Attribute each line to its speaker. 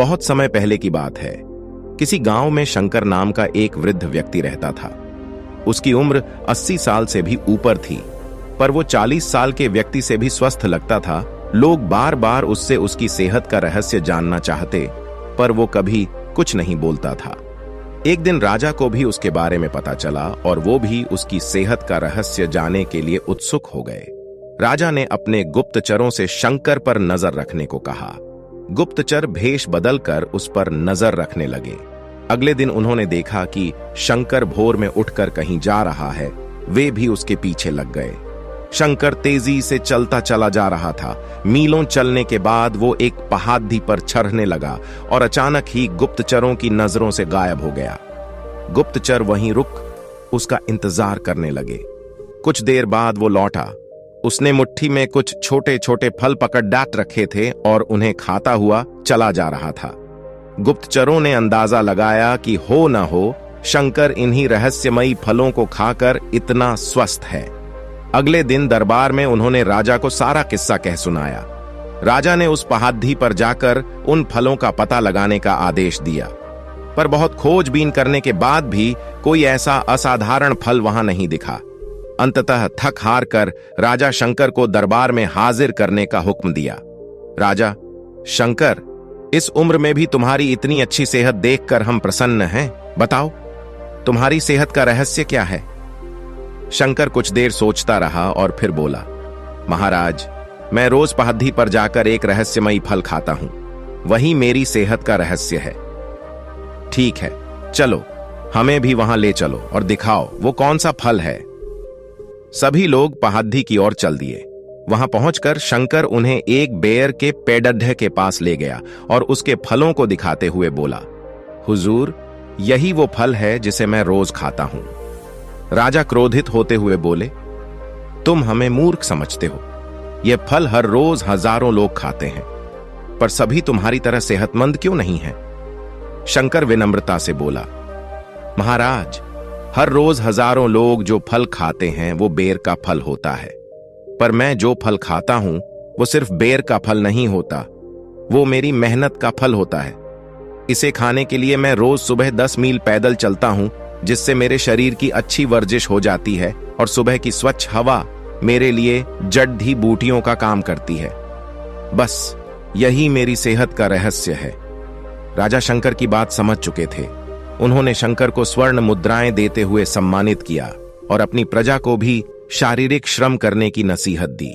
Speaker 1: बहुत समय पहले की बात है। किसी गांव में शंकर नाम का एक वृद्ध व्यक्ति रहता था। उसकी उम्र 80 साल से भी ऊपर थी, पर वो 40 साल के व्यक्ति से भी स्वस्थ लगता था। लोग बार बार उससे उसकी सेहत का रहस्य जानना चाहते, पर वो कभी कुछ नहीं बोलता था। एक दिन राजा को भी उसके बारे में पता चला और वो भी उसकी सेहत का रहस्य जानने के लिए उत्सुक हो गए। राजा ने अपने गुप्तचरों से शंकर पर नजर रखने को कहा। गुप्तचर भेष बदलकर उस पर नजर रखने लगे। अगले दिन उन्होंने देखा कि शंकर भोर में उठकर कहीं जा रहा है। वे भी उसके पीछे लग गए। शंकर तेजी से चलता चला जा रहा था। मीलों चलने के बाद वो एक पहाड़ी पर चढ़ने लगा और अचानक ही गुप्तचरों की नजरों से गायब हो गया। गुप्तचर वहीं रुक उसका इंतजार करने लगे। कुछ देर बाद वो लौटा। उसने मुट्ठी में कुछ छोटे छोटे फल पकड़ डाट रखे थे और उन्हें खाता हुआ चला जा रहा था। गुप्तचरों ने अंदाजा लगाया कि हो न हो शंकर इन्हीं रहस्यमयी फलों को खाकर इतना स्वस्थ है। अगले दिन दरबार में उन्होंने राजा को सारा किस्सा कह सुनाया। राजा ने उस पहाड़ी पर जाकर उन फलों का पता लगाने का आदेश दिया, पर बहुत खोजबीन करने के बाद भी कोई ऐसा असाधारण फल वहां नहीं दिखा। अंततः थक हार कर राजा शंकर को दरबार में हाजिर करने का हुक्म दिया। राजा, शंकर, इस उम्र में भी तुम्हारी इतनी अच्छी सेहत देखकर हम प्रसन्न हैं। बताओ, तुम्हारी सेहत का रहस्य क्या है? शंकर कुछ देर सोचता रहा और फिर बोला, महाराज, मैं रोज पहाड़ी पर जाकर एक रहस्यमयी फल खाता हूं। वही मेरी सेहत का रहस्य है। ठीक है, चलो, हमें भी वहां ले चलो और दिखाओ वो कौन सा फल है। सभी लोग पहाड़ी की ओर चल दिए। वहां पहुंचकर शंकर उन्हें एक बेर के पेड़ढे के पास ले गया और उसके फलों को दिखाते हुए बोला, हुजूर, यही वो फल है जिसे मैं रोज खाता हूं। राजा क्रोधित होते हुए बोले, तुम हमें मूर्ख समझते हो। यह फल हर रोज हजारों लोग खाते हैं, पर सभी तुम्हारी तरह सेहतमंद क्यों नहीं है? शंकर विनम्रता से बोला, महाराज, हर रोज हजारों लोग जो फल खाते हैं वो बेर का फल होता है, पर मैं जो फल खाता हूं वो सिर्फ बेर का फल नहीं होता, वो मेरी मेहनत का फल होता है। इसे खाने के लिए मैं रोज सुबह 10 मील पैदल चलता हूं, जिससे मेरे शरीर की अच्छी वर्जिश हो जाती है और सुबह की स्वच्छ हवा मेरे लिए जड़ी बूटियों का काम करती है। बस यही मेरी सेहत का रहस्य है। राजा शंकर की बात समझ चुके थे। उन्होंने शंकर को स्वर्ण मुद्राएं देते हुए सम्मानित किया और अपनी प्रजा को भी शारीरिक श्रम करने की नसीहत दी।